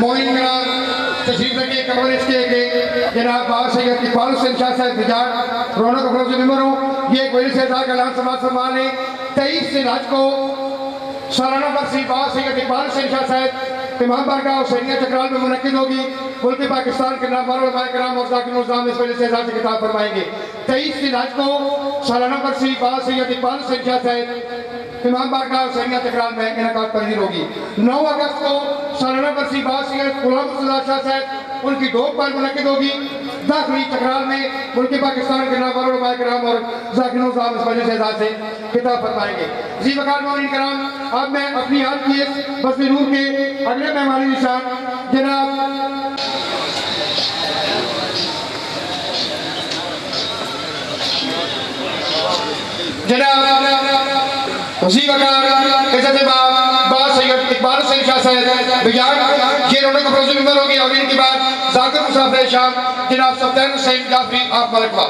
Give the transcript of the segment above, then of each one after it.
مومن کرام تشریف رکھے کورج کے جناب بابا سید اقبال حسین شاہ صاحب بجاٹ رونق افروز ممبر ہوں یہ ایک ولی شہزاد کا اعلان سماعت فرمانے 23 ذیلحج کو سالانہ برسی بابا سید اقبال حسین شاہ صاحب امام بارگاہ حسینیہ چکرال میں منعقد ہوگی ملک پاکستان کے نامور علماء کرام اور ذاکرین الاسلام اس ولی شہزاد سے خطاب فرمائیں گے 23 ذیلحج کو سالانہ برسی بابا سید اقبال حسین شاہ صاحب امام بارگاہ حسینیہ چکرال میں انعقاد پذیر ہوگی 9 اگست کو سالانہ برسی بابا سید غلام مرتضیٰ شاہ صاحب ان کی ڈھوک پر منعقد ہوگی داخلی چکرال میں ملک پاکستان کے نامور علماء کرام اور ذاکرین الاسلام اس ولی شہزاد سے خطاب فرمائیں گے ذی وقار مومنین کرام اب میں اپنی یاد کی اس بسم نور کے اگلے مہمان نشان جناب ذی وقار عزت باب بابا سید اقبال حسین شاہ صاحب بجاٹ یہ رونق افروز ممبر ہوگی اور ان کے بعد ذاکر مسافر شام جناب سلطان حسین جعفری آپ ملکوا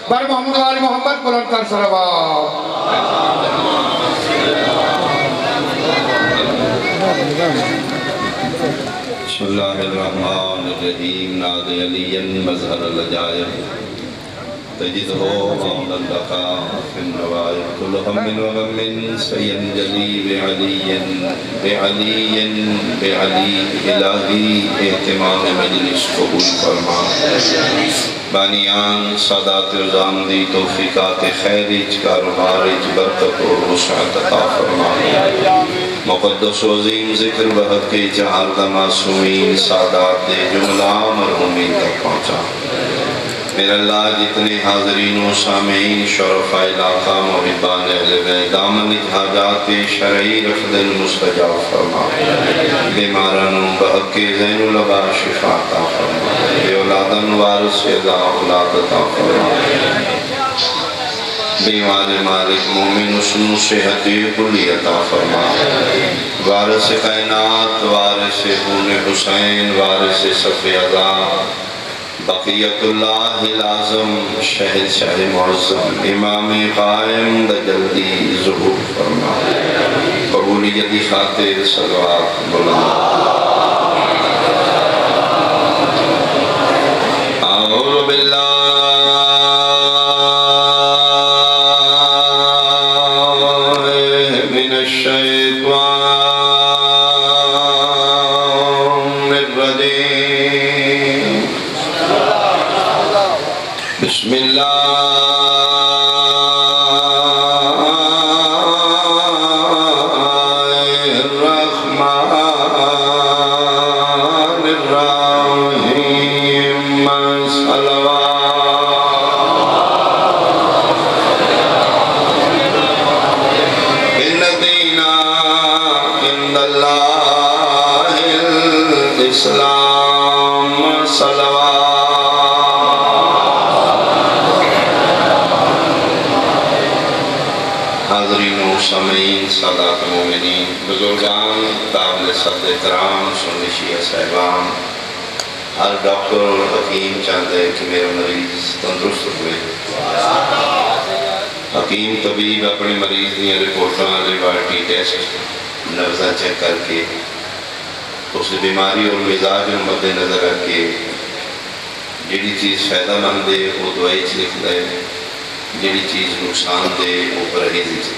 بر محمد والی محمد بلند کر صلوات بسم اللہ الرحمن الرحیم نادی علی مظہر العجائب تجدہ قول اللقاء فی النوائب کل ہم و غم سینجلی بعلی الہی اہتمام مجلس قبول فرما بانیان سادات رضام دی توفیقات خیرج کاروبارج برکت و وسعت عطا فرما مقدس و عظیم ذکر بہت کے چہاردہ معصومین سادات دے جملہ مرحومین تک پہنچا میرا اللہ جتنے حاضرین و سامعین شرفاء علاقہ محبان اہل بیت دامن حاجات شرعی رفض المستجاب فرما بیماران بحق کے زین العبا شفا عطا فرما بے اولادن وارث عطا اولاد عطا فرما بیمار مالک مومن حسن صحت کلی عطا فرما وارث کائنات وارث خون حسین وارث صف عزا بقیت اللہ العظم شہد شاہ معظم امام قائم دا جلدی ظہور فرما قبولیتی خاطر صلوات بلند اعوذ باللہ من الشیطان الرجیم بسم اللہ الرحمن الرحیم صلوات ان الدین عند اللہ الاسلام صلوات حاضرین و سامعین سادات مومنین بزرگان قابل صد احترام سنی شیعہ صاحبان ہر ڈاکٹر اور حکیم چاہتے ہیں کہ میرے مریض تندرست ہوئے حکیم طبیب اپنے مریض دیا رپورٹاں لیبارٹری ٹیسٹ نبضہ چیک کر کے اس بیماری اور مزاج میں مد نظر رکھ کے جڑی چیز فائدہ مند دے وہ دوائی لکھ دے جڑی چیز نقصان دے وہ پرہیزی سے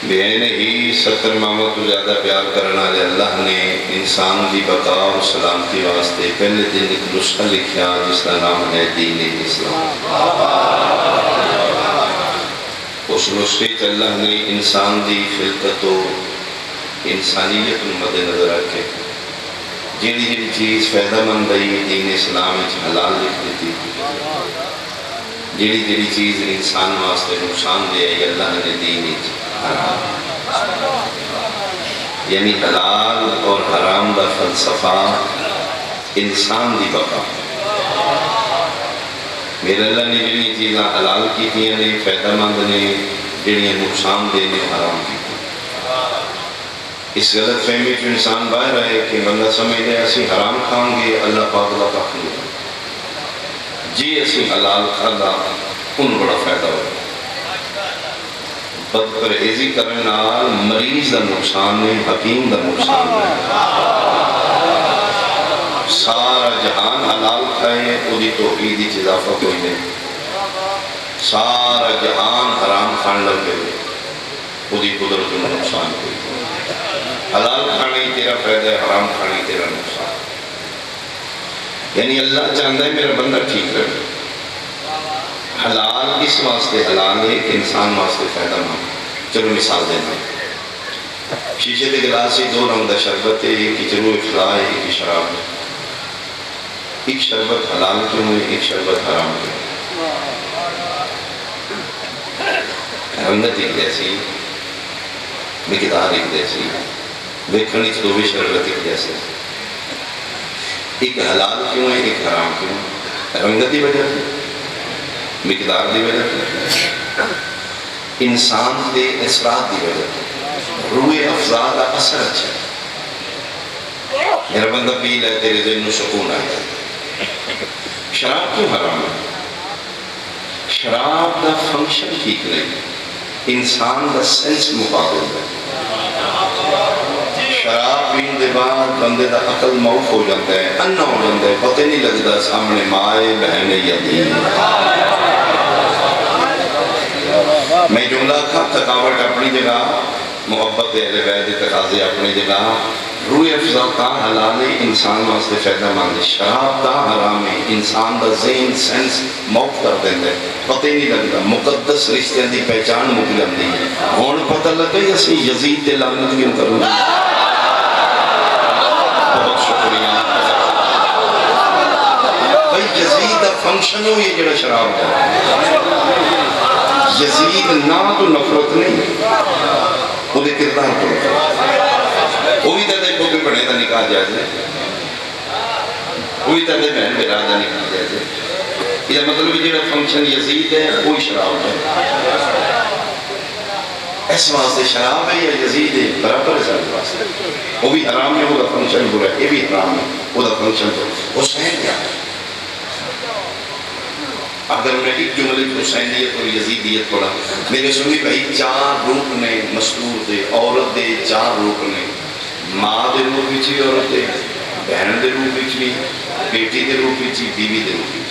بین ہی 70 اماموں کو زیادہ پیار کرنا لے اللہ نے انسان دی بقا و سلامتی واسطے پہلے دن ایک نسخہ لکھیا جس کا نام ہے دین اسلام اس نسخے چ اللہ نے انسان دی خلقت و انسانیت مد نظر رکھے جیڑی جیڑی چیز فائدہ مند ہے دین اسلام حلال لکھ دیتی جیڑی جیڑی چیز انسان واسطے نقصان دے ہے اللہ نے دین حرام یعنی حلال اور حرام دا فلسفہ انسان دی بقا میرے اللہ نے جیڑی چیزاں حلال کی تھی نے فائدہ مند نے جیڑی نقصان دے نے حرام کی اس غلط فہمی جو انسان باہر آئے کہ بندہ سمجھ لے اسی حرام کھاؤں گے اللہ پاک اللہ پاک نہیں جی اسی حلال کھانا ان بڑا فائدہ ہو بد پرہیزی کرنے نال مریض دا نقصان نہیں، حکیم دا نقصان نہیں۔ سارا جہان حلال کھائے وہی توحید وچ اضافہ کوئی نہیں، سارا جہان حرام کھان لگ گئے وہی قدرت میں نقصان کوئی نہیں۔ حلال کھانے تیرا فائدہ ہے، حرام کھانے تیرا نقصان۔ یعنی اللہ چاہتا ہے میرا بندہ ٹھیک رہے۔ حلال اس واسطے حلال ہے کہ انسان واسطے فائدہ مند۔ چلو مثال دینا، شیشے کے گلاس سے دو رنگ دا شربت ہے، ایک کی چلو افضا ہے، ایک کی شراب ہے۔ ایک شربت حلال کیوں ہے، ایک شربت حرام کیوں ہے؟ رنگت ایک جیسی، مقدار ایک جیسی، دیکھنے سے دو بھی شربت ایک جیسے۔ ایک حلال کیوں ہے، ایک حرام کیوں ہے؟ رنگت دی وجہ سے، مقدار دی وجہ سے، انسان دے اثرات دی وجہ سے، روح افزا دا اثر اچھا ہے۔ میرا بندہ پی لے تیرے ذہن میں سکون آئے۔ شراب کیوں حرام ہے؟ شراب دا فنکشن ٹھیک نہیں، انسان دا سینس مقابل ہے۔ شراب پین دے بعد بندے دا عقل موف ہو جاتا ہے، انا ہو جاتا ہے، پتہ نہیں لگتا سامنے مائے بہن یتیم۔ میں جملہ کھا تھکاوٹ اپنی جگہ، محبت اہل بیت تقاضے اپنی جگہ، روح افزا تا حلال ہے، انسان واسطے فائدہ مند ہے۔ شراب تا حرام ہے، انسان دا ذہن سینس موف کر دیندے ہے، پتہ ہی نہیں لگتا، مقدس رشتے دی پہچان مک جاندی ہے۔ ہن پتہ لگا کہ اسی یزید تے لعنت کیوں کروں؟ بہت شکریہ بھائی۔ یزید دا فنکشن ہو یہ جڑا شراب ہے۔ یزید نہ تو نفرت نہیں، وہ دے کردار کو وہ بھی تیرے کو بڑے دا نکاح جائز ہے، وہ بھی تیرے بہن بیرا دا نکاح جائز ہے۔ یہ مطلب جڑا فنکشن یزید ہے وہی شراب ہے۔ اس واسطے شراب ہے یا یزید ہے برابر ہے سارے واسطے۔ وہ بھی حرام ہے، وہ دا فنکشن برا ہے، یہ بھی حرام ہے، وہ دا فنکشن برا ہے۔ حسین کیا ہے؟ اگر میں ایک جملے حسینیت اور یزیدیت پڑھا، میرے سنی بھائی چار روپ نے مستور دے، عورت دے چار روپ نے، ماں دے روپ بھی عورت دے، بہن دے روپ بھی، بیٹی دے روپ بھی، بیوی دے روپ بھی۔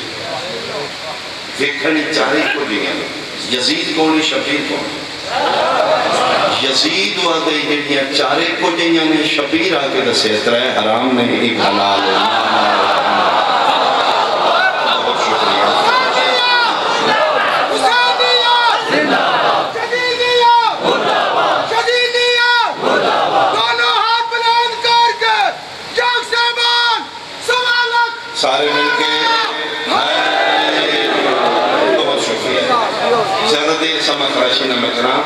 دیکھنی چارے کو دیا یزید کون، شبیر کون؟ یزید وعدے جڑیاں چارے کو دیا نے، شبیر آکے دسے ترے حرام نے ایک حلال ہے۔ سارے مل کے بہت شکریہ۔ زیادہ دیر سما خراشی نہ مکرا۔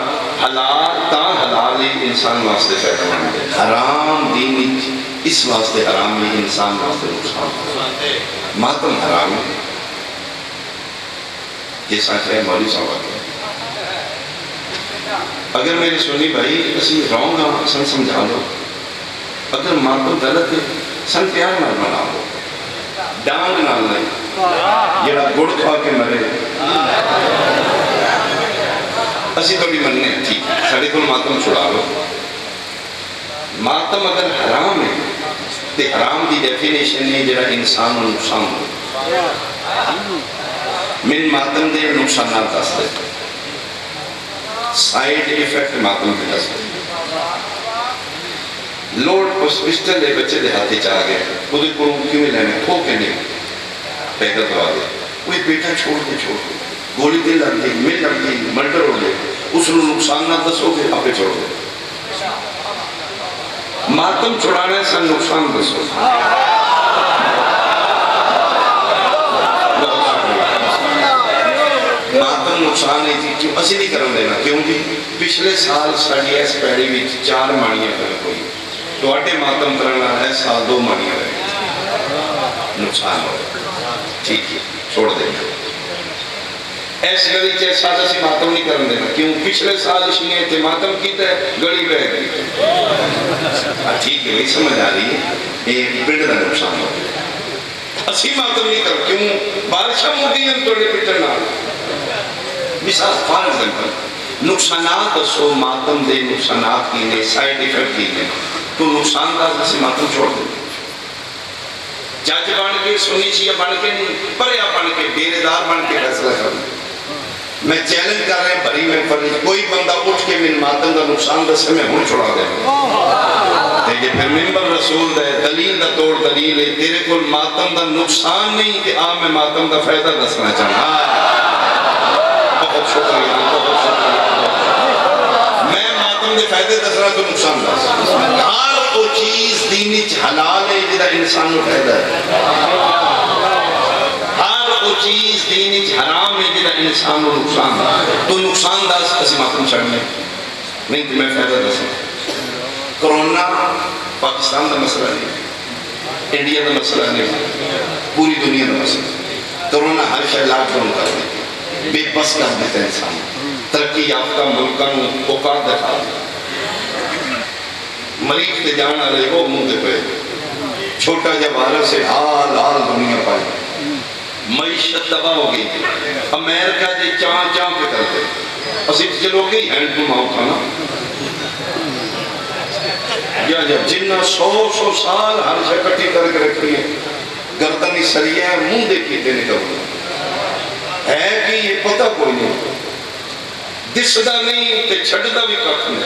حلال تا حلال انسان واسطے فائدہ مند ہے، حرام دین اس واسطے حرام ہے، انسان واسطے نقصان۔ ماتم حرام ہے، جیسا کہ مولوی صاحب ہے۔ اگر میرے سنی بھائی اسی رونگ ہاں سن سمجھا دو، اگر ماتم غلط ہے سن پیار نہ بنا دو، ڈانگ نال نہیں، جڑا گڑ کھا کے مرے اسی تو بھی مننے ٹھیک، ساڑھے کو ماتم چھڑا لو۔ ماتم اگر حرام ہے تو حرام دی ڈیفینیشن ہے جڑا انسان و نقصان ہو۔ من ماتم دے نقصانات دستے، سائیڈ ایفیکٹ ماتم دے دستے۔ لوڈ اس پسٹل دے بچے دے ہاتھے چاہ گئے، خود کو کیوں لینے کھو کے نہیں پیدا دوا دے، کوئی بیٹا چھوڑ دے، گولی دے لگ گئی، میں لگ گئی، مرڈر ہو گئے، اس نے نقصان نہ دسو گے آپ چھوڑ دے۔ ماتم چھڑانے سے نقصان دسو۔ ماتم نقصان نہیں تھی، کیوں اسی نہیں کرن دینا، کیوں جی پچھلے سال ساڑی ایس پیڑی بھی 4 مانیاں کر کوئی، تو اٹھے ماتم کرنا ہے سال 2 مانیاں رہے، نقصان ہو ٹھیک ہے چھوڑ دینا۔ ایس گلی چاہے سادہ سی ماتم نہیں کرن دینا، کیوں پچھلے سال اشنیے تھے ماتم کیتا ہے گلی بہ گئی، ٹھیک ہے وہی سمجھ آ رہی ہے، یہ پنڈ دا نقصان ہو گیا۔ اسی ماتم نہیں کر، کیوں بارشاں موٹی ہیں توڑے پٹر نہ۔ مثال فار ایگزامپل نقصانات دسو ماتم دے نقصانات کی نے سائیڈ ایفیکٹ کی نے تو نقصان دا سے ماتم چھوڑ دے جج بن کے سنی شیعہ بن کے نہیں پریا بن کے بیردار بن کے فیصلہ کرنا میں چیلنج کر رہے ہیں بھری میں فرض کوئی بندہ اٹھ کے من ماتم دا نقصان دسے میں ہوں چھوڑا دے دیکھیں پھر ممبر رسول دے دلیل دا توڑ دلیل ہے تیرے کو ماتم دا نقصان نہیں کہ میں ماتم دا فائدہ دسنا چاہتا بہت شکریہ بہت شکریہ میں ماتم دے فائدے دسنا تو نقصان دس ہر وہ چیز دینی حلال ہے جدا انسان کو فائدہ ہے ہر وہ چیز دینی حرام ہے جدا انسان کو نقصان ہے تو نقصان دس اسی ماتم چھڑنے نہیں تو میں فائدہ دسنا کرونا پاکستان دا مسئلہ نہیں انڈیا دا مسئلہ نہیں پوری دنیا دا مسئلہ کرونا ہر شاید لاکھ ڈاؤن کر دیتی بے بس کر دیتا ہے انسان ترقی یافتہ ملکوں اوقات دکھا دیتا مریض تے جانا رہے وہ منہ دے پہ چھوٹا جب وائرس سے حال دنیا پائی معیشت تباہ ہو گئی امریکہ دے چاں پہ کرتے اسی چلو گئی ہینڈ ٹو ماؤتھ تھا نا یا جنہ سو سال ہر شے کٹی کر کے رکھی ہے گردنی سریہ ہے منہ دیکھی دینے کا ہے کہ یہ پتہ کوئی نہیں دسدا نہیں تے چھڑدا بھی کٹ نہیں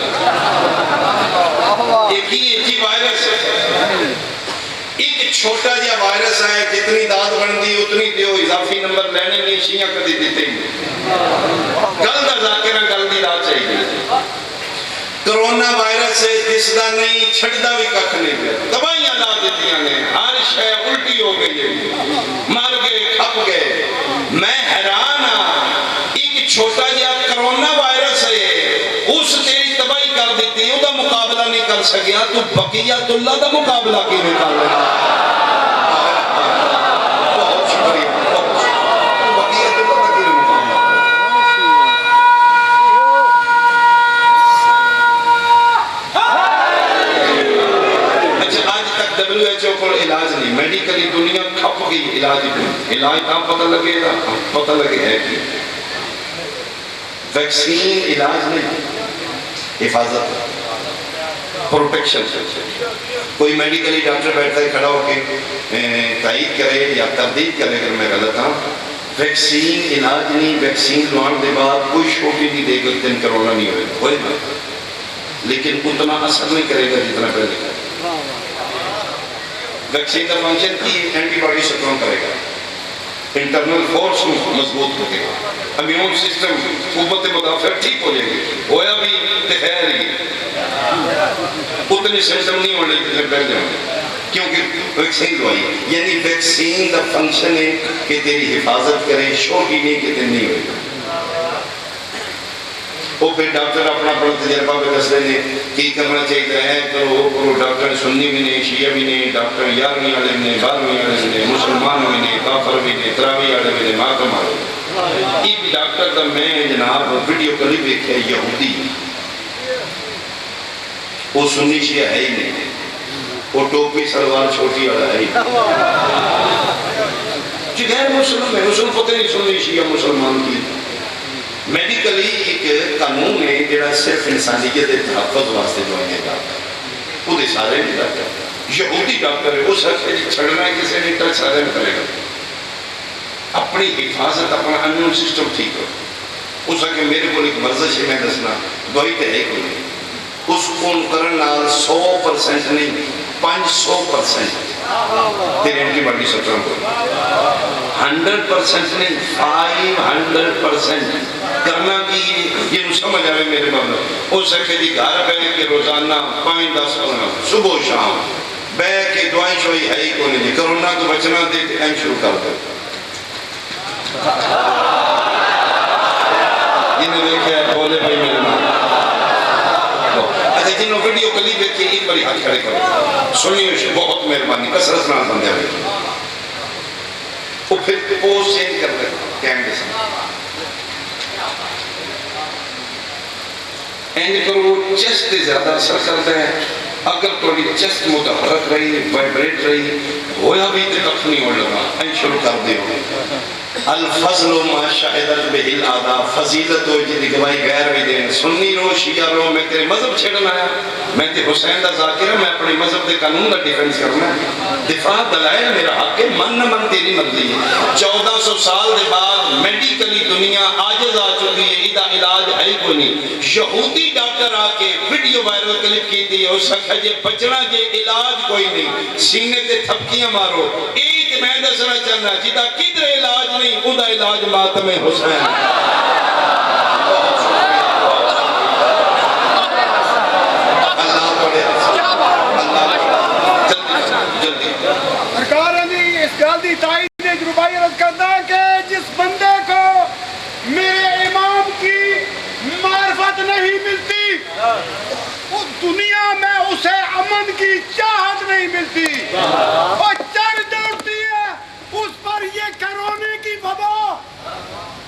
ایک ہی وائرس ہے ایک چھوٹا جا وائرس ہے جتنی داد بندی اتنی دیو اضافی نمبر لینے نہیں شیعہ کدی دیتے ہی گل دا ذاکرہ گل دی داد چاہیے کرونا وائرس ہے دسدا نہیں چھڑدا بھی کٹ نہیں پیا دوائیاں لا دیتیاں نے ہر شے الٹی ہو گئی ہے مر گئے کھپ گئے میں حیران ایک چھوٹا جا کرونا وائرس ہے اس تیری تباہی کر دیتی ہے دا مقابلہ نہیں کر سکیا تو بقیت اللہ دا مقابلہ کیوں نہیں کر رہا بہت شکریہ بقیت اللہ دا کیوں مقابلہ اچھا آج تک WHO کو علاج نہیں میڈیکلی دنیا کھپ گئی علاج تھا پتہ لگے گا پتہ لگے ہے کہ ویکسین علاج نہیں حفاظت پروٹیکشن کوئی میڈیکلی ڈاکٹر بیٹھتا ہے کھڑا ہو کے تائید کرے یا تردید کرے اگر میں غلط ہوں ویکسین علاج نہیں ویکسین لوان دے بعد کوئی شوٹی نہیں دے گا دن کرونا نہیں ہوئے گا لیکن اتنا اثر نہیں کرے گا جتنا پہلے کرے ویکسین کا فنکشن کی اینٹی باڈی سٹرون کرے گا انٹرنل فورس مضبوط ہوگی امیون سسٹم قوت مدافع ٹھیک ہو جائے گی ہویا بھی خیر ہی اتنی سسٹم نہیں ہونے جتنے پہلے ہوں کیونکہ ویکسین دوائی یعنی ویکسین دا فنکشن ہے کہ تیری حفاظت کرے شوٹی نہیں کہ تین نہیں ہوئی وہ پھر ڈاکٹر اپنا تجربہ پہ دس رہے ہیں کی کرنا چاہیے ہے کرو ڈاکٹر سنی بھی نہیں شیعہ بھی نہیں ڈاکٹر 11ویں والے بھی نہیں 12ویں والے بھی نہیں مسلمان بھی نہیں کافر بھی نہیں تراوی والے بھی نہیں ماتم والے ایک ڈاکٹر دا میں جناب ویڈیو کلپ دیکھا یہودی وہ سنی شیعہ ہے ہی نہیں وہ ٹوپی سلوار چھوٹی والا ہے ہی غیر مسلم ہے مسلم پتہ نہیں سنی شیعہ مسلمان کی میڈیکلی ایک قانون ہے جڑا صرف انسانیت تحفظ واسطے جو ہے ڈاکٹر وہ سارے نہیں ڈاکٹر یہودی ڈاکٹر ہے اس حق چھڑنا ہے کسی نے ٹچ سارے میں کرے گا اپنی حفاظت اپنا امیون سسٹم ٹھیک ہو اس حق میرے کو ایک ورزش ہے میں دسنا دوائی تے ہے کوئی اس کون کرنال 100% نہیں 500% تیرے اینٹی باڈی سٹرم کو 100% نہیں 500% کرنا کی یہ نو سمجھ آئے میرے بابا ہو سکے دی گھر بے کے روزانہ 5-10 پڑھنا صبح و شام بے کے دعائیں شوئی ہے ہی کو نہیں کرونا کو بچنا دیتے ہیں شروع کر دو جنہیں دیکھے ہے بولے بھائی میرے ماں اچھا جنہوں ویڈیو کلیپ دیکھے ایک بڑی ہاتھ کھڑے کرو سنیے بہت مہربانی کسرت نال بندے ہوئے وہ پھر پوز چینج کر رہے کیمرے سے اینڈ کرو چیسٹ زیادہ اثر کرتا ہے اگر توڑی چیسٹ متحرک رہی وائبریٹ رہی ہویا بھی تے کف نہیں ہو لگا این شروع کر دے ہو الفضل ما شہدت به الاعداء، فضیلت ہو جی گواہی غیر بھی دین، سنی رو شیعہ رو، میں تیرے مذہب چھڑنا ہے، میں تے حسین دا ذاکر ہے، میں اپنے مذہب دے قانون دا ڈیفنس کرنا ہے، دفاع دلائل میرا حق ہے، من نہ من تیری مرضی ہے۔ 1400 سال دے بعد میڈیکلی دنیا آجز آ چکی ہے، ایدہ علاج ہے کوئی نہیں۔ یہودی ڈاکٹر آ کے ویڈیو وائرل کلپ کی دی، اس سکھا جے بچنا جے علاج کوئی نہیں، سینے تے تھپکیاں مارو، ایک میں دسنا چاہنا جیدہ کدھر علاج نہیں، اُدھا علاج ماتم حسین۔ اللہ پڑھے، اللہ جلدی سرکار علی اس گل دی تائید نے جربائی عرض کرتا ہے کہ جس بندے کو میرے امام کی معرفت نہیں ملتی، اس دنیا میں اسے امن کی چاہت نہیں ملتی، اور چڑھ دوڑتی ہے اس پر یہ کرونے کی وبا،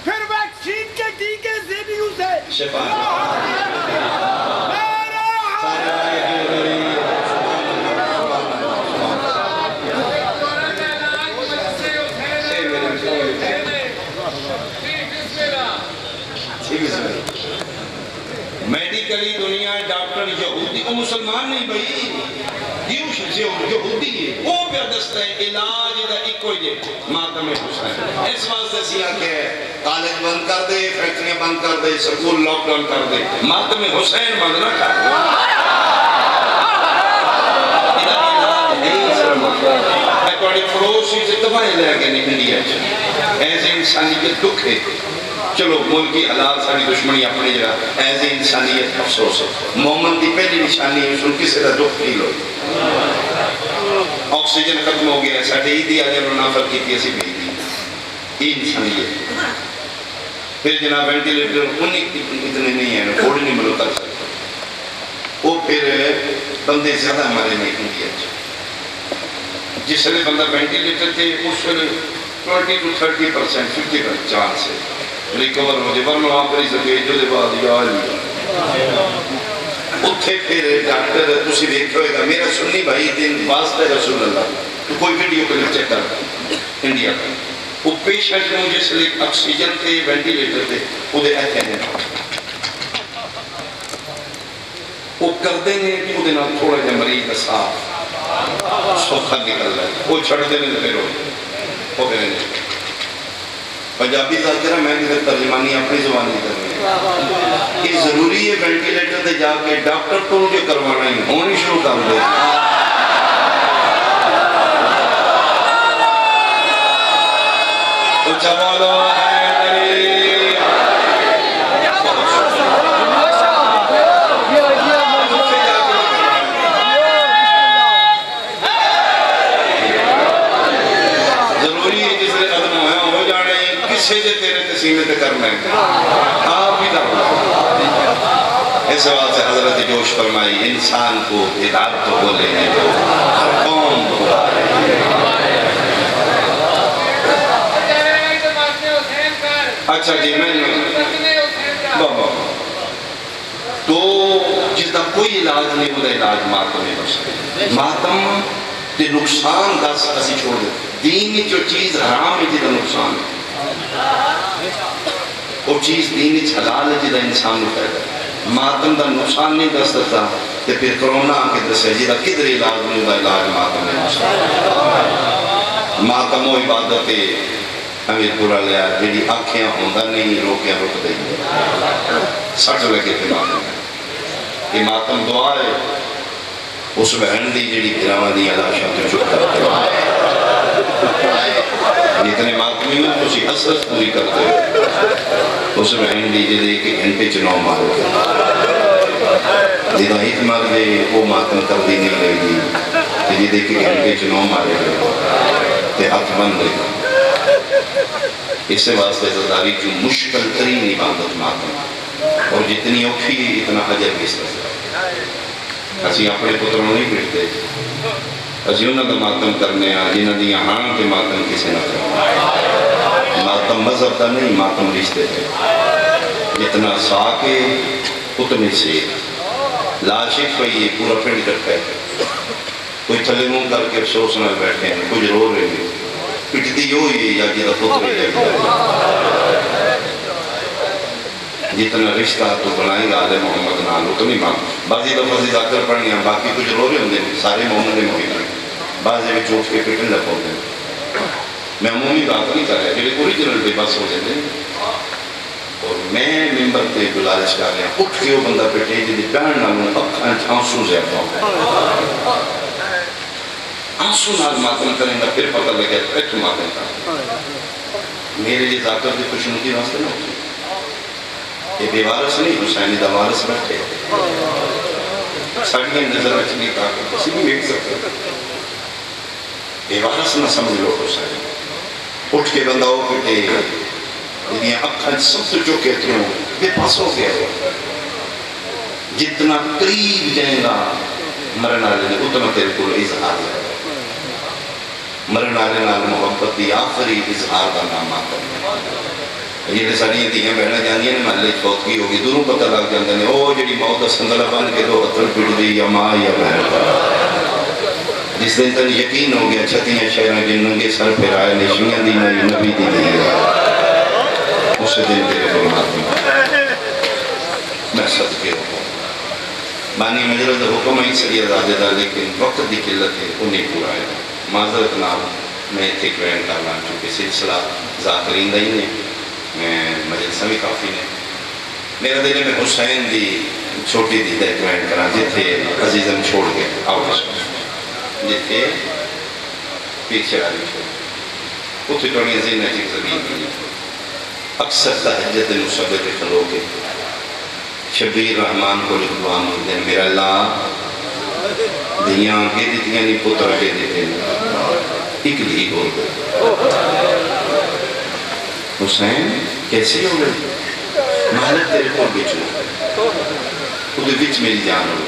پھر ویکسین کے ٹیکے سے بھی اسے شفا میڈیکلی دنیا ڈاکٹر یہودی، وہ مسلمان نہیں بھئی، یہودی ہے، وہ پہ دستا ہے علاج دا ایک کوئی جے ماتم حسین۔ اس واسطے سیاہ کہ کالج بند کر دے، فیکٹریاں بند کر دے، سکول لاک ڈاؤن کر دے، ماتم حسین بند نہ کر دے۔ علاج ہے اس رمضان، میں توڑی فروسی سے دبائیں لے گئے انڈیا چھے، ایسے انسانیت دکھ ہے، چلو ملکی حلال ساری دشمنی اپنی جگہ، ایسے انسانیت افسوس ہے۔ مومن دی پہلی نشانی ہے سن کسی دا دکھ فیل ہو، آکسیجن ختم ہو گیا، ساڑھے ہی دیا جب نافر کی تھی ایسی بھی دی، یہ انسانیت۔ پھر جناب وینٹیلیٹر اتنے نہیں ہیں، کوڑی نہیں ملو کر سکتے، وہ پھر بندے زیادہ ہمارے نہیں انڈیا چھے، جس نے بندہ وینٹیلیٹر تھے اس نے 20 to 30%، 50% چانس ہے ریکور ہو جائے، ورنہ آپ کری سکے جو دے بعد یا علی اتھے پھر ڈاکٹر تسی دیکھے ہوئے گا، میرا سنی بھائی دن واسطہ رسول اللہ، تو کوئی ویڈیو کلپ چیک کر انڈیا کا، وہ پیشنٹ میں جس لئے اکسیجن تھے، وینٹیلیٹر تھے، وہ دے ایتھے ہیں، وہ کردے نے وہ دے نام تھوڑا جا مریض کا صاف سوکھا نکل رہا ہے، وہ چھڑ دے نے پھر وہ پھر نہیں پنجابی ذاکرہ میں نے ترجمانی اپنی زبانی کرنی ہے، یہ ضروری ہے وینٹیلیٹر دے جا کے ڈاکٹر تو مجھے کروانا ہی ہونی شروع کر دے۔ اچھا بولو تیرے تسینے تے کرنا ہے، آپ بھی کرنا ہے۔ اس بات سے حضرت جوش فرمائی، انسان کو ہدایت تو بولے ہیں تو ہر قوم کو اچھا جی میں بابا تو جس دا کوئی علاج نہیں ہوتا، علاج ماتم ہے بس ماتم تے نقصان دس اسی چھوڑ دے، دین جو چیز حرام ہے جدا نقصان ہے، وہ چیز دین حلال ہے جدا انسان ہوتا ہے، ماتم دا نقصان نہیں دس دتا کہ پھر کرونا آکے دسے جدا کدھر علاج نہیں ہوتا، علاج ماتم ہے۔ ماتم و عبادت امیر پورا لیا جیڑی آنکھیں ہوندہ نہیں روکیاں رک دیں سٹ لگے تھے ماتم ہے، یہ ماتم دعا ہے اس بہن دی جیڑی گراوہ دی علاشہ تو چک کرتے جتنے ماتمی ہوں اسی حسرت پوری کرتے ہو، اس بہن دی جیڑے کہ گھنٹے چناؤ مارو جیدہ ہیت مار دے وہ ماتم کر دی نہیں لے گی، جیدے کہ گھنٹے چناؤ مارے گئے تے ہاتھ بند لے اس سے واسطے زداری کی مشکل ترین عبادت ماتم اور جتنی اوکھی اتنا حجر بھی سکتا اسی اپنے پتروں نہیں بیٹھتے اسی انہوں نے ماتم کرنے جنہوں نے یہاں کے ماتم کسی نہ کرنے ماتم مذہب دا نہیں ماتم رشتے تھے جتنا ساکے اتنے سے لاشک پہ یہ پورا پھنڈ کرتا ہے کوئی تھلے منہ کر کے افسوس نہ بیٹھے ہیں کچھ رو رہے ہیں پٹتی ہوئی یا جدہ پتر جتنا رشتہ تو بنائے گا آل محمد نالو تو نہیں ماں بعضی دفعہ ذکر پڑھنی ہیں باقی کچھ رو رہے ہوں دیں سارے محمد نے مہین رہے بعضی میں چوٹ کے پٹن لگ ہوتے ہیں میں عمومی بات نہیں کر رہا جو اوریجنل بے بس ہو جاتے ہیں اور میں ممبر پہ گزارش کر رہا ہوں اٹھ کے وہ بندہ پٹے جی بہن نالوں اکھاں آنسو زیادہ ہوں آنسو نال ماتم کریں گا پھر پتہ لگے پیٹھ ماتم کریں میرے لیے ذاکر کی خوشنودی واسطے نہ ہوتی یہ بے وارث نہیں حسینی دا وارث بیٹھے ساڑھیاں نظر اچھلی کہا کہ کسی بھی ایک سکتے بے وارث نہ سمجھ لو حسینی اٹھ کے بندہ ہو پٹے یہ اکھاں سب تو جو کہتے ہوں بے پاس ہو گیا جتنا قریب جائیں گا مرن آلے نے اتنا تیرے کو اظہار ہے مرن آلے نال محبت دی آخری اظہار کا نام آتا ہے یہ ساری دیئے بہنا جانی ہیں محلے فوت کی ہوگی دونوں پتہ لگ جاندے ہیں او جڑی موت سندلہ بان کے دو اتر پڑ دی یا ماں یا بہن جس دن تن یقین ہو گیا چھتیاں شہریں جن ننگے سر پھر آئے نشیاں دی نئی نبی دی دی اس دن تیرے فرمات میں صدقے ہوں بانی مجرد حکم ہی سری ازادے دا لیکن وقت دی قلت ہے انہیں پورا ہے معذرت نام میں تھے کرین کرنا چونکہ سلسلہ ذاکرین دائی نے مجلسہ بھی کافی نے میرا دل میں حسین دی چھوٹی دی دے کرین کرنا جتھے عزیزم چھوڑ گئے آوش جتھے پیچھے آلی چھوڑ اتھے ٹوڑی عزیز نے چیز زمین کی اکثر تحجد مصبت کھلو کے شبیر رحمان کو لکھوان ہوتے ہیں میرا اللہ دنیا کے دیتیاں نہیں پتر کے دیتے ہیں ایک لی ہو گئے حسین کیسے ہو گئے محلت تیرے کو بچو خود بچ میری جان ہو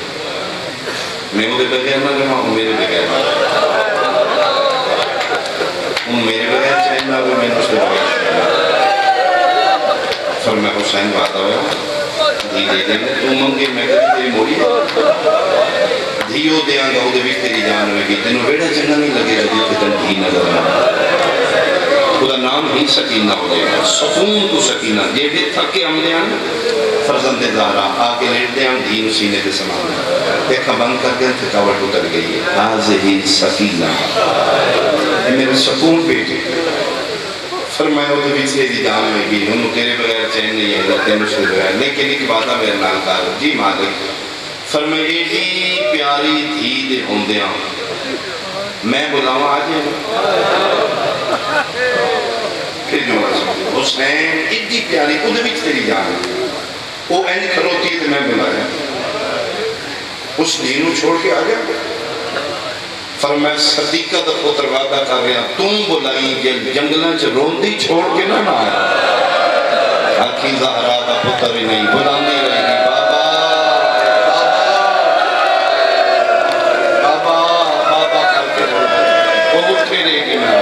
میں وہ دے بغیر نہ رہا ہوں میرے بغیر نہ ہوں میرے بغیر چاہیے نہ وہ میں نے اس کے بغیر پھر میں حسین بات ہوا دھی دے دیں تو منگے میں کہتے تیری موڑی دھیو دے آنگا ہو دے بھی تیری جان ہوئے گی تینوں بیڑا چنگا نہیں لگے گا جیتے تن دھی نظر آنا خدا نام ہی سکینہ ہو جائے گا سکون تو سکینہ یہ بھی تھکے ہم دے آن فرزند زہرا آگے لیٹ دے آن دین سینے دے سمانا دیکھا بند کر کے تھکاوٹ اتر گئی ہے حاضر سکینہ یہ میرے سکون بیٹے فرمایا وہ بھی تیری جان ہوئے گی انہوں تیرے بغیر چین نہیں ہے تینوں سے بغیر لیکن ایک باتہ میرے نال کار جی مالک فرمایا ایڈی پیاری دھی دے ہوندیاں میں بلاؤں آج پھر جو حسین ایڈی پیاری خود بھی تیری جان ہے وہ این کھلوتی ہے تو میں بلایا اس دینوں چھوڑ کے آ گیا فرمایا صدیقہ دا پتر وعدہ کر رہا تم بلائی جل جنگلیں چھ روندی چھوڑ کے نہ آیا آکھی زہرا دا پتر ہی نہیں بلاندی رہے گی بابا کر کے وہ اٹھ کے رہے گی میں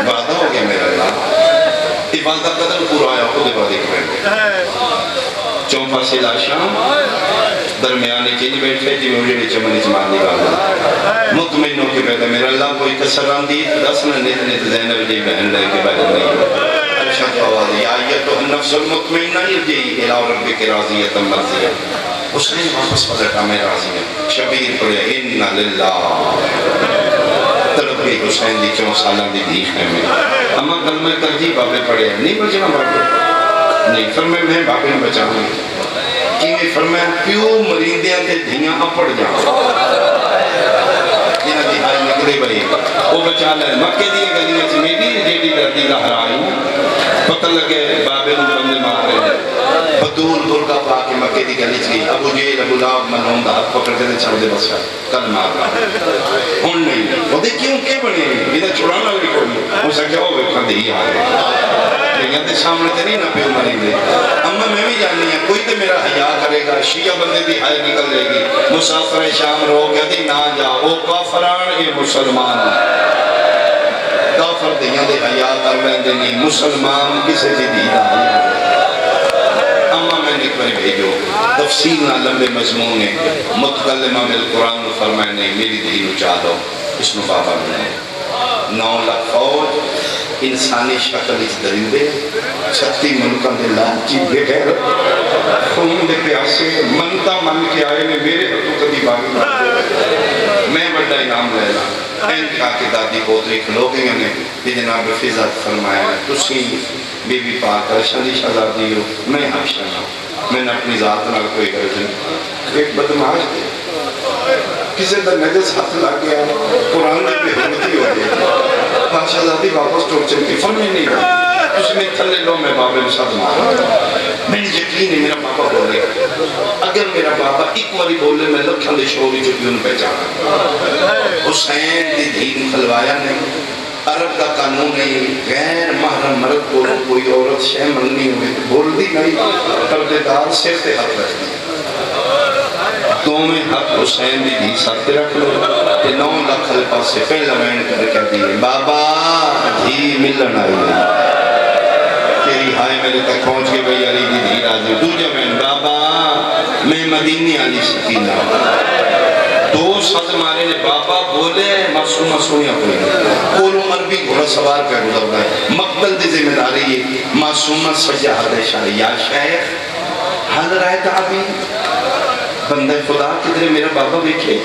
وعدہ ہو گیا میرا اللہ یہ وعدہ قدر پورا آیا خود وعدے کریں چونپا سے لاشام درمیانے چینج بیٹھے جی میں مجھے چمنی چمان دی گا مطمئن ہو کے بیٹھا میرا اللہ کوئی کسران دی دسنا نیت نیت زینب جی بہن لے کے بیٹھا نہیں ارشاد فواد یا ایتو النفس المطمئن نہیں جی الہ رب کے راضیت مرضیہ حسین واپس پلٹا میں راضی ہے شبیر پڑھے انہا للہ طلب گئی حسین دی 4 سالہ دی دیکھ ہے میں اما کلمہ ترجیح بابے پڑھے نہیں بچنا بابے نہیں فرمائے میں بابے نے بچاؤں گی کہ فرمایا پیو مریندیاں تے دھیاں اپڑ جاؤں یہ نہ دہائی نکلے بھئی وہ بچا لے مکہ دیئے گلیاں سے میری جیٹی دردی لہرائی پتہ لگے بابے نے بندے مار رہے بدول برگا پا کے مکہ دی گلی چلی ابو جیل ابو لاب منہم دا ہاتھ پکڑ کے چھڑ دے بس کل مار رہا ہون نہیں وہ دے کیوں کے بنے یہ دا چھڑانا بھی کوئی وہ سکتا ہو بے کھندی آ رہے لیکن تے سامنے تے نہیں نہ پیو مریں گے اما میں بھی جاننی ہے کوئی تے میرا حیا کرے گا شیعہ بندے دی حیا نکل لے گی مسافر شام رو گیا دی نہ جا او کافران اے مسلمان کافر دیاں دے حیا کر لیندے نہیں مسلمان کسے دی دی دا حیا اما میں نے ایک بار بھیجو تفصیل نہ لمبے مضمون ہے متکلمہ بالقرآن فرمائے نہیں میری دی نو چاہ دو اس میں بابا بنائے 9 لاکھ فوج انسانی شکل اس درندے 36 ملکوں دے لالچی بے غیرت خون دے پیاسے منتا من کے آئے نے میرے ہتھوں کدی باغی میں بڑا انعام لے لا این کہا کہ دادی پوتری کھلو گئے نے کہ جناب فضات فرمایا تسی بی بی پاک شادی شہزادی ہو میں حقشہ ہوں میں نے اپنی ذات نال کوئی غرض نہیں ایک بدماش دے کسی در نجس ہاتھ لگ گیا قرآن دے پہ حرمتی ہو گئی بادشاہ ذاتی واپس ٹوک چلتی فرمی نہیں گئی اس میں تھلے لو میں بابے میں ساتھ مارا میں یقین ہے میرا بابا بولے اگر میرا بابا ایک واری بولے میں لکھن دے شوری جو بھی ان پہچانا حسین دی دین کھلوایا نہیں عرب کا قانون نہیں غیر محرم مرد بولو کوئی عورت شہ مننی ہوئی بول دی نہیں پردے دار سر تے ہاتھ رکھ دی تو میں حق حسین دی دی ساتھ رکھ لو کہ 9 لاکھ خل پاس سے پہلا میں نے کہہ دی بابا دھی ملن آئی تیری ہائے میرے تک پہنچ کے بھئی علی دی دھی راضی دوجہ میں بابا میں مدینی علی سکینہ 2 ساتھ مارے نے بابا بولے معصومہ سنیا کوئی کولو عربی گھوڑا سوار پہ گزر رہا ہے مقتل دی ذمہ داری ہے معصومہ سجا حد شاہ یا شیخ حل رائے تعبیر بندہ خدا کدھر میرا بابا بیکھے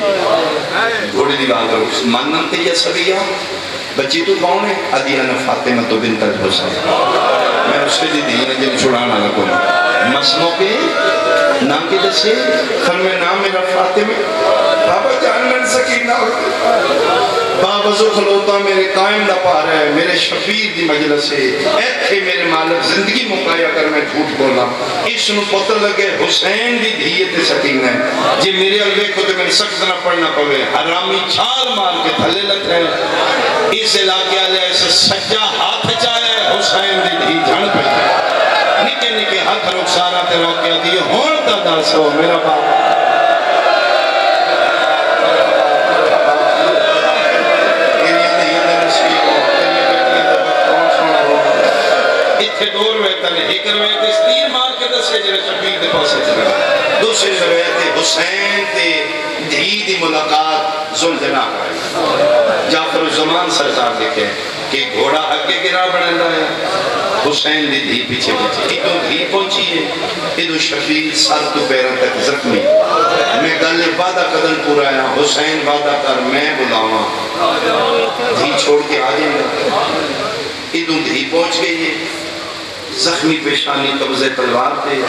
گھوڑے دی بات کرو مانن تے یا سبیہ بچی تو کون ہے ادیانہ فاطمہ تو بنت الحسین میں اس کے دی دین جن چھڑانا لگا کوئی مسنوں پہ نام کی دسے فرمے نام میرا فاطمہ بابا جانن سکینہ ہوتی بابا زو خلوتا میرے قائم نہ پا رہا ہے میرے شفیر دی مجلس ہے ایتھے میرے مالک زندگی مقایا کر میں جھوٹ بولا اس نو پتہ لگے حسین دی دھیت سکینہ ہے جی میرے الوے کو تو میں سخت نہ پڑھنا پوے حرامی چھال مار کے تھلے لگ رہے اس علاقے آلے ایسے سجا ہاتھ چاہے حسین دی دھی جھن پہ نکے نکے ہاتھ رخسارہ تے روکیا دیئے ہون تا دا سو میرا بابا دوسری روایت حسین تے دھی دی ملاقات زلجنا کرے جعفر الزمان سرزار دیکھے کہ گھوڑا اگے گرا بڑھندا ہے حسین دی دھی پیچھے پیچھے ادو دھی پہنچی ہے ادو شفیع سر تو پیروں تک زخمی میں گلے وعدہ قدم پورا آیا حسین وعدہ کر میں بلاواں دھی چھوڑ کے آگے ادو دھی پہنچ گئی ہے زخمی پیشانی قبضے تلوار تھے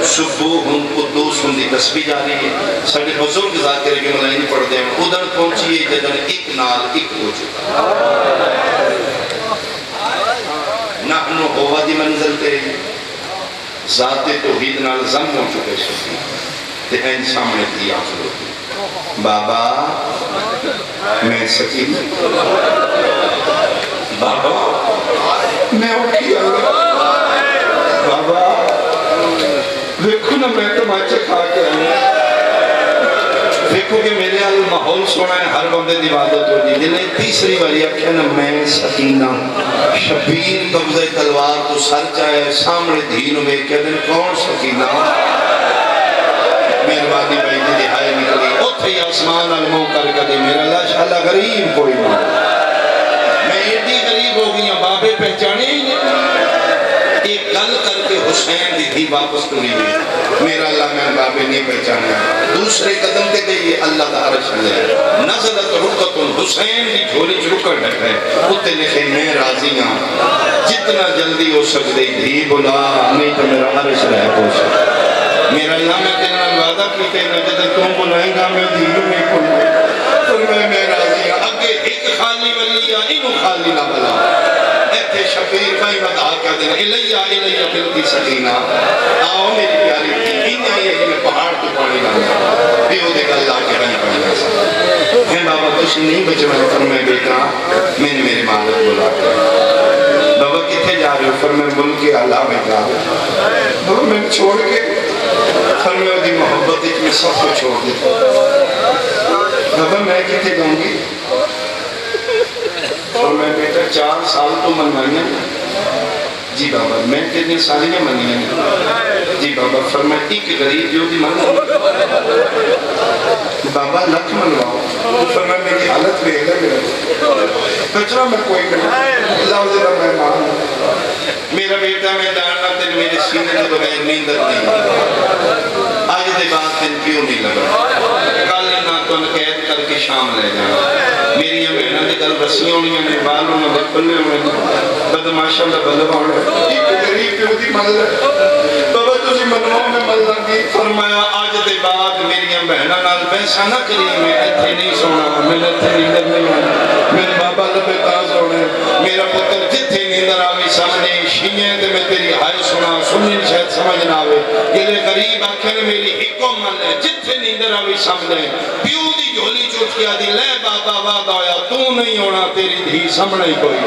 صبح ہم قدوس ہم دی تسبیح جاری ہے ساڑھے بزرگ ذاکر کے ملائنی پڑھ دیں ادھر پہنچیے جدن ایک نال ایک ہو چکا نحنو ہوا دی منزل تے ذات توحید نال زم ہو چکے شکری تے این سامنے تھی آخر ہوتی بابا میں سکین بابا میں اٹھی آگا بابا دیکھو نا میں تو ماچے کھا کے آئی دیکھو کہ میرے حال ماحول سونا ہے ہر بندے دی عبادت ہو جی دلیں تیسری والی اکھے نا میں سکینہ شبیر قبضہ تلوار تو سر چاہے سامنے دھینوں میں کہہ دیں کون سکینہ مہربانی بھائی دی دہائی نکلی اتھے آسمان علموں کر دے میرا اللہ شاءاللہ غریب کوئی ماں میں ایڈی غریب ہو گئی ہیں بابے پہچانے ہی نہیں ایک گل کر کے حسین دی تھی واپس ٹوری ہوئی میرا اللہ میں بابے نہیں پہچانا دوسرے قدم تے گئی اللہ دا عرش لے نزلت رکت حسین دی جھولی چرکر ڈھک ہے اتے لکھے میں راضی ہوں جتنا جلدی ہو سکتے دھی بلا نہیں تو میرا عرش رہ پوچھا میرا اللہ میں تیرا وعدہ کیتے ہیں جب تم بلائیں گا میں دھیروں میں کھلوں تو میں راضی ہوں اگے ایک خالی ولی یا انہوں خالی نہ بلا ایتھے شفیر بھائی بدا کیا دینا الیہ بلتی سکینہ آؤ میری پیاری تھی انہاں یہ میں پہاڑ تو پانی لانا بیو دیکھ اللہ کے رنگ پڑھنا سا میں بابا کچھ نہیں بچے میں فرمائے بیٹا میں نے میرے مالک بلا کر بابا کتھے جا رہے ہو فرمائے ملک اللہ میں جا رہے بابا میں چھوڑ کے فرمائے دی محبت میں سب کو چھوڑ دیتا بابا میں کتھے جاؤں گی اور میں بیٹا 4 سال تو منوائیں جی بابا میں کتنی سالیاں منی ہیں جی بابا فرمایا ایک غریب جو دی مدد بابا لکھ منواؤ فرمایا میری حالت میں ہے میرا کچرا میں کوئی نہیں اللہ دے رب مہمان میرا بیٹا میں جاننا تین میرے سینے کے بغیر نیندر نہیں آج دے بات تین کیوں نہیں لگا کل نہ تو قید کر کے شام لے جانا میری بہنوں دے گل رسیاں ہونیاں نے بال انہوں نے کھلے ہوئے بدماشاں دا بلب ہونا ایک غریب پیو دی مدد ہے بابا تسی منواؤ میں مدد کی فرمایا آج دے بعد میری بہنوں نال پیسہ نہ کری میں ایتھے نہیں سونا میں ایتھے نیندر نہیں آنا میرے بابا لبے تاز ہونے میرا پتر جتھے نیندر آوی سامنے شیئیں تے میں تیری ہائے سنا سنی شاید سمجھ نہ آوے یہ غریب آنکھیں نے میری حکم من ہے جتھے نیندر آوی سامنے پیو دی جھولی چوٹیا دی لے بابا وعدہ ہویا تو نہیں ہونا تیری دھی سامنے ہی کوئی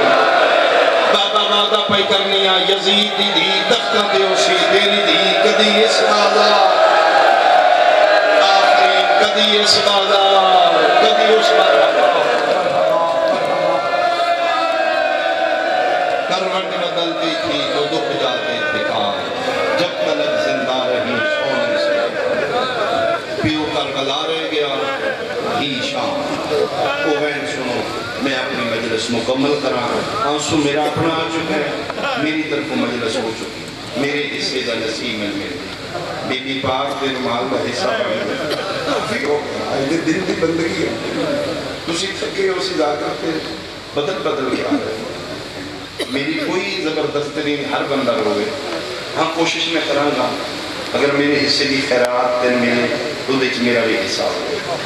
بابا وعدہ پائی کرنی ہے یزید دی دھی تختہ تے اسی تیری دھی کدی اس بازار آفرین کدی اس بازار کدی اس بازار کروٹ بدلتی تھی تو دکھ جاتے تھے کار جب تلک زندہ رہی سونے سے پیو کربلا رہ گیا ہی شام وہ بہن سنو میں اپنی مجلس مکمل کرا آنسو میرا اپنا آ چکا ہے میری طرف مجلس ہو چکی میرے حصے دا نصیب مل گئے بی بی پاک دے رومال دا حصہ بن گیا کافی ہو گیا آج دن دی بندگی ہے تسی تھکے ہو سی جا کرتے بدل کے آ رہے میری کوئی زبردست نہیں ہر بندہ روے ہاں کوشش میں کروں گا اگر میرے حصے کی خیرات دن ملے تو دیکھ میرا بھی حصہ ہو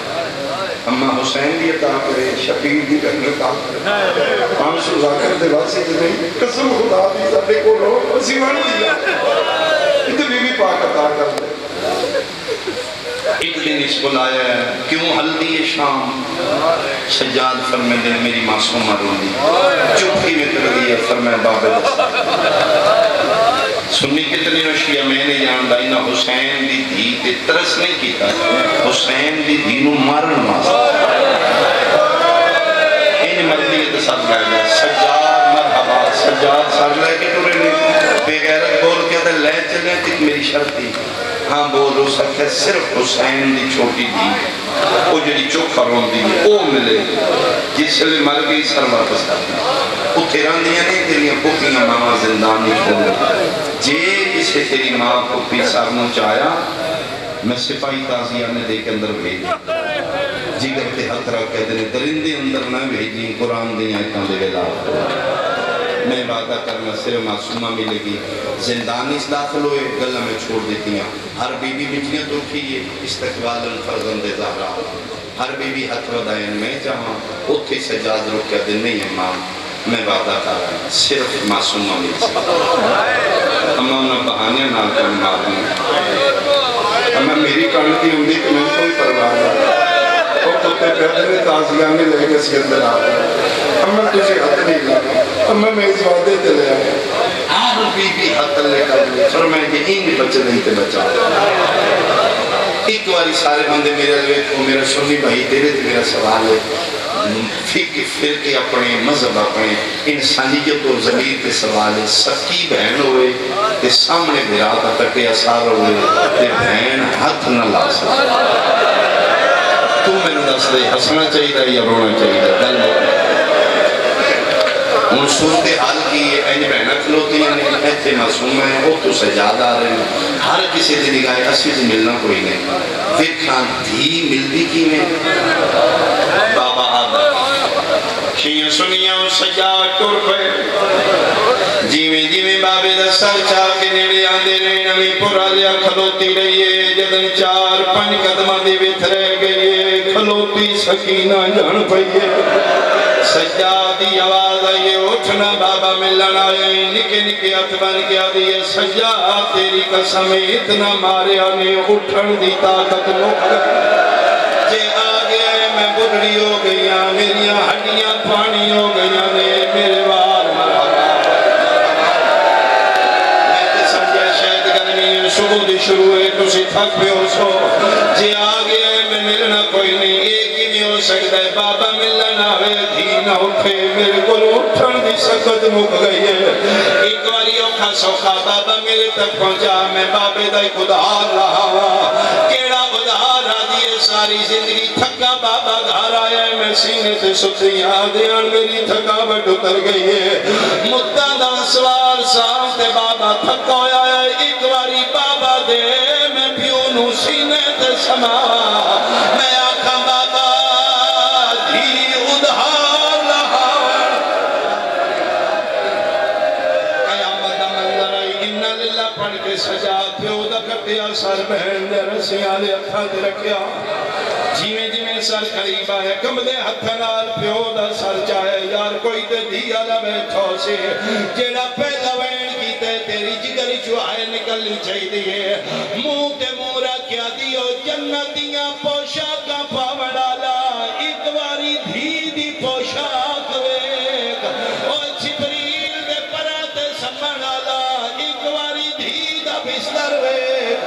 اماں حسین بھی عطا کرے شفیع بھی کرنے عطا کرے آنسو ذاکر دے واسی نہیں قسم خدا دی ساڈے کو رو اسی ون دیا تے بی بی پاک عطا کر دے ایک دن اس کو لایا ہے کیوں ہلدی شام سجاد فرمائے دن میری معصومہ رو دی چپکی میں کر دی ہے فرمائے بابے دستا سنی کتنی نشیہ میں نے جان دا انہا حسین دی دھی تے ترس نہیں کیتا حسین دی دھینو مارن واسطہ ان مردی ہے ساتھ گئے گا سجاد مرحبا سجاد ساتھ لے کے ٹورے نہیں بے غیرت بول کے دے لے چلے تک میری شرط تھی ہاں بولو سکے صرف حسین دی چھوٹی دی وہ جڑی چوکھا رون دی او ملے جس لئے مر گئی سر واپس کرنا وہ تیران دیا نہیں تیریاں پوپیاں ماما زندانی کھولو جے اسے تیری ماں پوپی سارنو چاہیا میں سپاہی تازیانے دے کے اندر بھیجی جگر کے حق رکھ کے دنے درندے اندر نہ بھیجی قرآن دیا اتنا دے ویلا میں وعدہ کرنا صرف معصومہ ملے گی زندانی اس داخل ہوئے گلہ میں چھوڑ دیتی ہیں ہر بی بی بچیاں تو کھیئے استقبال فرزند زہرا ہر بی بی حق ودائن میں جہاں اتھے سجاد رکھیا دن نہیں امام میں وعدہ کر رہا ہوں صرف معصومہ مل سکتا اما انہوں بہانے نال کر مارنے اما میری کانتی ہوں دی کہ میں کوئی پرواہ نہیں وہ کتے پیدے میں تازیانے لے کے سی اندر آ رہا اما تجھے حد نہیں لگا اما میں اس وعدے تے لے آیا ہر بی بی حد لے کر لے فرمائے کہ این بچے نہیں تے بچا ایک واری سارے بندے میرے لئے کو میرا سنی بھائی تیرے تے میرا سوال ہے فرقے اپنے مذہب اپنے انسانیت و ضمیر کے سوال ہے سکی بہن ہوئے تے سامنے بھراتا تکے اثار ہوئے تے بہن ہاتھ نہ لا سکتا تو میں نے دس دے ہسنا چاہیے یا رونا چاہیے دل ان صورتحال کی این بہنہ کھلوتی ہیں ایتھے معصوم ہیں وہ تو سجاد آ رہے ہیں ہر کسی سے نگاہ اسی سے ملنا کوئی نہیں پھر کھان دھی ملتی کی میں بابا آدھا شیئں سنیاں سجاد ٹور پہ جیویں بابے دا سر چاہ کے نیڑے آندے نے نمی پورا لیا کھلوتی رہیے جدن 4-5 قدمہ دے ویتھ رہ گئیے کھلوتی سکینہ جان پئیے سجادی آواز آئیے اٹھنا بابا ملن آئے نکے نکے ہاتھ بن گیا دیئے سجاد تیری قسم اتنا مارے آنے اٹھن دی طاقت مک جے آگے آئے میں بڑھڑی ہو گئیاں میریاں ہڈیاں پانی ہو گئیاں نے میرے وار مرحبا میں تے سمجھا شاید گرمی صبح دی شروع ہے تسی تھک پہ ہو سو جے آگے آئے میں ملنا کوئی نہیں ایک ہی نہیں ہو سکتا ہے بابا ملنا آوے دھی نہ اٹھے میرے کو اٹھن دی سکت مک گئی ہے ایک باری آنکھا سوکھا بابا میرے تک پہنچا میں بابے دا ایک ادھار رہا کیڑا ادھار آدھی ساری زندگی تھکا بابا گھر آیا ہے میں سینے تے ستیاں دیاں میری تھکاوٹ اتر گئی ہے مدہ دا سوال سامتے بابا تھکا ہویا ہے ایک واری بابا دے میں پیوں نو سینے تے سما میں آکھاں بابا دھی ادھار لہا قیامت دا منظر آئی انہا للہ پڑھ کے سجا پیو دا کٹیا سر بہن دے رسیاں دے اکھا دے رکھیا جیویں جیویں سر قریب آئے کم دے ہتھنال پیو دا سر چاہے یار کوئی تے دیا دا بیٹھو سے جیڑا پہلا وین کیتے تیری جگر چوہائے نکلنی چاہی دیئے منہ تے مورا کیا دیو جنتیاں پوشاکا پاوڑ ڈالا ایک واری دھی دی پوشاک ویک او جبریل دے پرات سمڑ ڈالا ایک واری دھی دا بستر ویک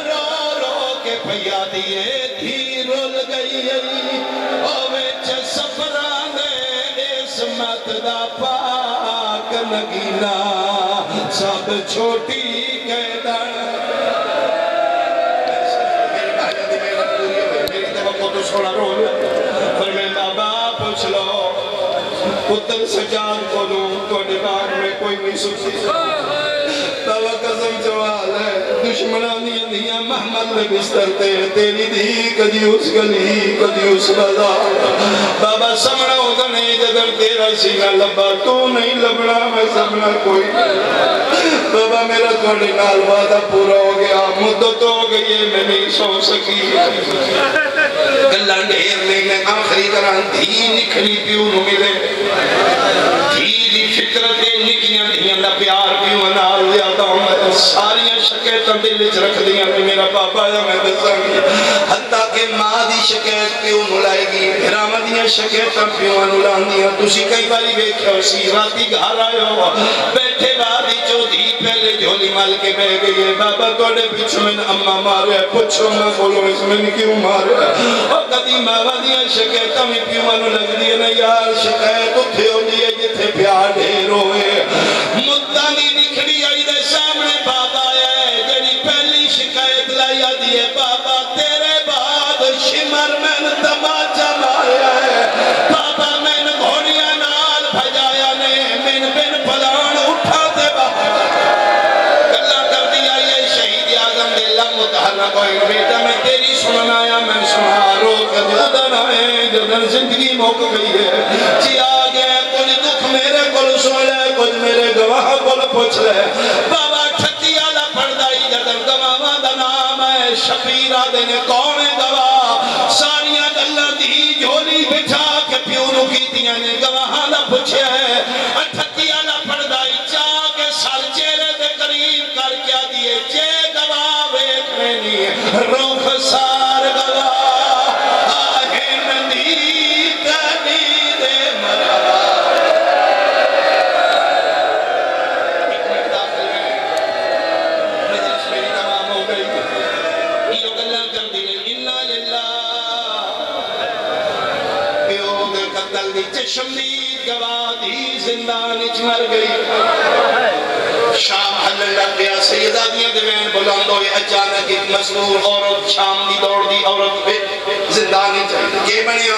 رو رو کے پھیا دیئے دھی رول گئی اوچ سفران عصمت دا پاک نگینا سب چھوٹی قیدر میرے بھائیہ دی محنت پوری ہوئی میری توقع تو سوڑا رول فرمائے بابا پوچھ لو پتر سجاد کو دوں تو دماغ میں کوئی نہیں سکتی بابا قسم جوال ہے دشمنانی اندیاں محمد نے بستر تے تیری دی کدی اس گلی کدی اس بازار بابا سمنا ہوتا نہیں جدر تیرا سینہ لبا تو نہیں لبنا میں سمنا کوئی بابا میرا تھوڑی نال وعدہ پورا ہو گیا مدت ہو گئی ہے میں نہیں سو سکی گلہ ڈھیر لینے آخری طرح دھی نکھری پیو نو ملے دھی دی فکرت نکیاں دھیاں دا پیار پیو نال زیادہ ہوں میں ساریاں شکیتاں دل رکھ دیا میں میرا پاپا یا میں دساں گی حتیٰ کہ ماں دی شکیت پیو نلائے گی گھرامدیاں شکیتاں پیو نلان دیا تُسی کئی باری بیکھے ہو سی راتی گھر آئے ہو بیٹھے بادی جو دی پہلے جھولی مال کے بہ گئی ہے بابا توڑے پیچھو میں اممہ مارے پوچھو میں بولو اس میں کیوں مارے اور کدی ماں دیا شکیتاں میں پیو نو لگ دیئے نا یار شکیت اتھے ہو دیئے جتھے پیار ڈھیر ہوئے مدہ دی نکھڑی آئی دے سامنے بابا ہے جڑی پہلی شکایت لائیا دیئے بابا تیرے بعد شمر میں تماچا ماریا ہے بابا میں گھوڑیاں نال بھجایا نے من بن پلان اٹھا دے باہر گلہ کر دیا یہ شہید اعظم دلہ متحرہ کوئی بیٹا میں تیری سننا آیا میں سنا رو کر جدن آئے جدن زندگی موک گئی ہے جی آگے کچھ دکھ میرے کل سن لے کچھ میرے گواہ کل پوچھ لے بابا ٹھتی آلہ پڑھدائی جدن گواہ دا نام ہے شفیرہ دینے کون گواہ ساریاں گلہ دی جھولی بچھا کے پیونو کی دیاں نے گواہ دا پوچھے ہے ٹھتی آلہ پڑھدائی چاہ کے سال چیرے دے قریب کر کیا دیئے چے گواہ ویک میں نہیں روخ سار گواہ آہن دی کنی دے مرحبا چشمدید گوادی زندان اچ مر گئی شام حل لگ گیا سیدہ دیاں دوین بلند ہوئی اچانک ایک مسئول عورت شام دی دوڑ دی عورت پہ زندان اچ یہ بنیا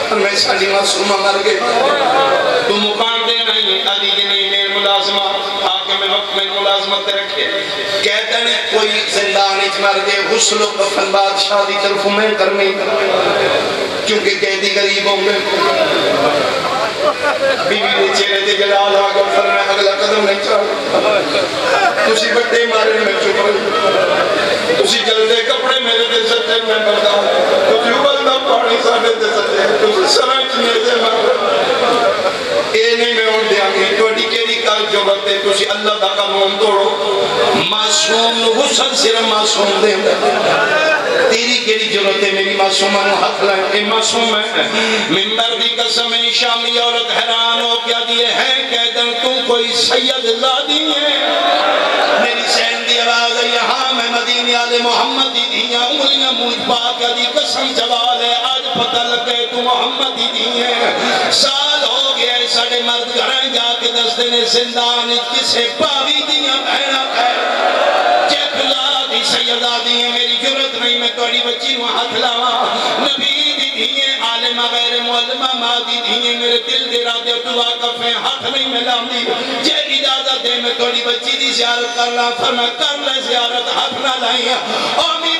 اور میں ساڑی معصومہ مر گئی تو مقام دے نہیں آدھی جی نہیں میرے ملازمہ حاکم وقت میں ملازمت رکھے کہتے ہیں کوئی زندان اچ مر گئے غسل و کفن بادشاہ دی طرف میں کرنی کیونکہ قیدی غریب ہوں گے بیوی نے چہرے دے جلال آگا فرمائے اگلا قدم نہیں چاہتا تُسی بڑے مارے میں چپ رہی تُسی جلدے کپڑے میرے دے سکتے میں بردہ تُسی بلدہ پاڑی ساڑھے دے سکتے تُسی سرائچ نیزے مارے اے نہیں میں ان دیا گی توڑی کیری کار جو بڑھتے تُسی اللہ دا قانون توڑو معصوم غسل صرف معصوم دے تیری کیری ضرورت ہے میری معصومہ نو حق لائے اے معصوم ہے ممبر دی قسم شامی عورت حیران ہو کیا دیئے ہیں کہدن تم کوئی سید زادی ہے میری سین دی آواز ہے یہاں میں مدینہ آل محمد دی دیاں انگلیاں موج پاک دی قسم جوال ہے آج پتہ لگے تو محمد دی دیئے سال ہو کے آئے ساڑے مرد گھرائیں جا کے دستے نے زندان کسے باوی دیا بہنا خیر چیکلا دی سیدہ دی میری جرت نہیں میں توڑی بچی نو ہاتھ لاوا نبی دی دیئے عالمہ غیر معلمہ ماں دی دیئے میرے دل دے رادے دعا کفیں ہاتھ نہیں ملام دی جے اجازت دے میں توڑی بچی دی زیارت کرنا فرما کر لے زیارت ہاتھ نہ لائیں آمی